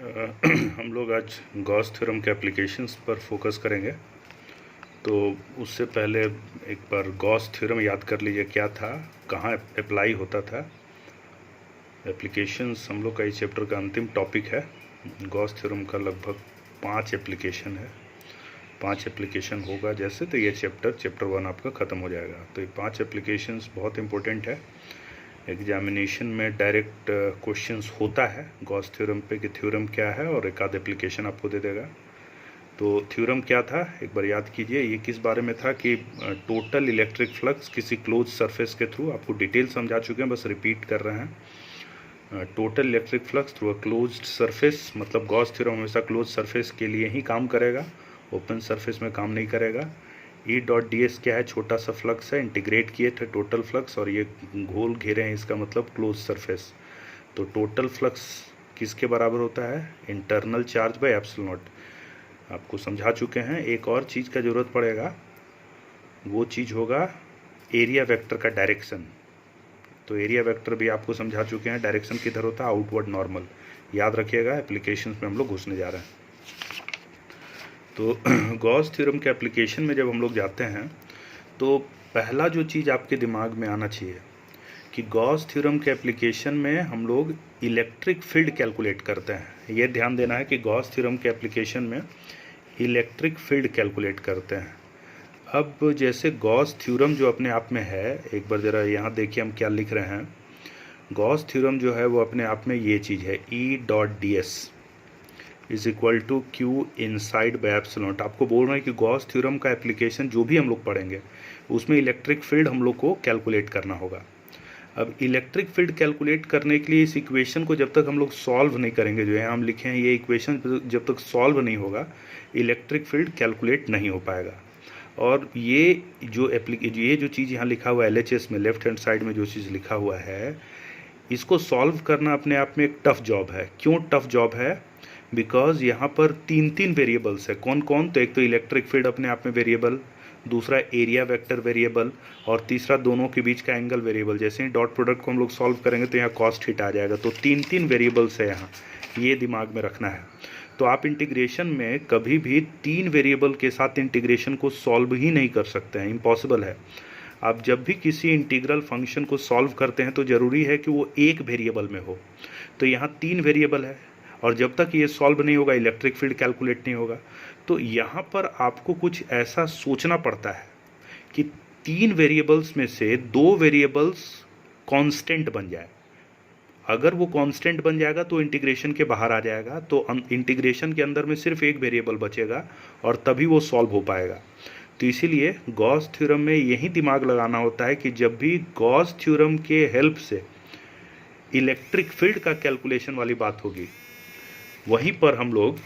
हम लोग आज गॉस थ्योरम के एप्लीकेशंस पर फोकस करेंगे। तो उससे पहले एक बार गॉस थ्योरम याद कर लीजिए, क्या था, कहाँ अप्लाई होता था। एप्लीकेशंस हम लोग का इस चैप्टर का अंतिम टॉपिक है। गॉस थ्योरम का लगभग 5 एप्लीकेशन है। 5 एप्लीकेशन होगा जैसे, तो ये चैप्टर 1 आपका ख़त्म हो जाएगा। तो ये 5 एप्लीकेशंस बहुत इंपॉर्टेंट है। एग्जामिनेशन में डायरेक्ट क्वेश्चंस होता है गॉस थ्योरम पे कि थ्योरम क्या है, और एक आध एप्लीकेशन आपको दे देगा। तो थ्योरम क्या था एक बार याद कीजिए। ये किस बारे में था कि टोटल इलेक्ट्रिक फ्लक्स किसी क्लोज सरफेस के थ्रू, आपको डिटेल समझा चुके हैं, बस रिपीट कर रहे हैं। Total electric flux through a closed surface, मतलब गॉस थ्योरम हमेशा क्लोज सरफेस के लिए ही काम करेगा, ओपन सरफेस में काम नहीं करेगा। ई डॉट डी एस क्या है, छोटा सा फ्लक्स है, इंटीग्रेट किए थे टोटल फ्लक्स, और ये गोल घेरे हैं, इसका मतलब क्लोज सरफेस। तो टोटल फ्लक्स किसके बराबर होता है, internal charge by epsilon naught. आपको समझा चुके हैं। एक और चीज़ का ज़रूरत पड़ेगा, वो चीज़ होगा एरिया वेक्टर का डायरेक्शन। तो एरिया वेक्टर भी आपको समझा चुके हैं, डायरेक्शन किधर होता है, आउटवर्ड नॉर्मल। याद रखिएगा, एप्लीकेशंस में हम लोग घुसने जा रहे हैं। तो गॉस थ्योरम के एप्लीकेशन में जब हम लोग जाते हैं, तो पहला जो चीज़ आपके दिमाग में आना चाहिए कि गॉस थ्योरम के एप्लीकेशन में हम लोग इलेक्ट्रिक फील्ड कैलकुलेट करते हैं। ये ध्यान देना है कि गॉस थ्योरम के एप्लीकेशन में इलेक्ट्रिक फील्ड कैलकुलेट करते हैं। अब जैसे गॉस थ्योरम जो अपने आप में है, एक बार ज़रा यहाँ देखिए हम क्या लिख रहे हैं। गॉस थ्योरम जो है वो अपने आप में ये चीज़ है, E dot D S is equal to Q inside by epsilon naught. आपको बोल रहे हैं कि गॉस थ्योरम का एप्लीकेशन जो भी हम लोग पढ़ेंगे उसमें इलेक्ट्रिक फील्ड हम लोग को कैलकुलेट करना होगा। अब इलेक्ट्रिक फील्ड कैलकुलेट करने के लिए इस इक्वेशन को जब तक हम लोग सॉल्व नहीं करेंगे, जो है हम लिखे हैं ये इक्वेशन, जब तक सॉल्व नहीं होगा इलेक्ट्रिक फील्ड कैलकुलेट नहीं हो पाएगा। और ये जो चीज़ यहाँ लिखा हुआ है LHS में, लेफ्ट हैंड साइड में जो चीज़ लिखा हुआ है, इसको सॉल्व करना अपने आप में एक टफ जॉब है। क्यों टफ जॉब है? बिकॉज यहाँ पर 3 वेरिएबल्स है। कौन कौन? तो एक तो इलेक्ट्रिक फील्ड अपने आप में वेरिएबल, दूसरा एरिया वेक्टर वेरिएबल, और तीसरा दोनों के बीच का एंगल वेरिएबल। जैसे ही डॉट प्रोडक्ट को हम लोग सॉल्व करेंगे तो यहाँ कॉस्ट थीटा आ जाएगा। तो 3 वेरिएबल्स है यहाँ, ये दिमाग में रखना है। तो आप इंटीग्रेशन में कभी भी 3 वेरिएबल के साथ इंटीग्रेशन को सॉल्व ही नहीं कर सकते हैं, इम्पॉसिबल है। आप जब भी किसी इंटीग्रल फंक्शन को सॉल्व करते हैं तो ज़रूरी है कि वो एक वेरिएबल में हो। तो यहाँ 3 वेरिएबल है, और जब तक ये सॉल्व नहीं होगा इलेक्ट्रिक फील्ड कैलकुलेट नहीं होगा। तो यहाँ पर आपको कुछ ऐसा सोचना पड़ता है कि 3 वेरिएबल्स में से 2 वेरिएबल्स कांस्टेंट बन जाए। अगर वो कांस्टेंट बन जाएगा तो इंटीग्रेशन के बाहर आ जाएगा, तो इंटीग्रेशन के अंदर में सिर्फ एक वेरिएबल बचेगा और तभी वो सॉल्व हो पाएगा। तो इसीलिए गॉस थ्योरम में यही दिमाग लगाना होता है कि जब भी गॉस थ्योरम के हेल्प से इलेक्ट्रिक फील्ड का कैलकुलेशन वाली बात होगी, वहीं पर हम लोग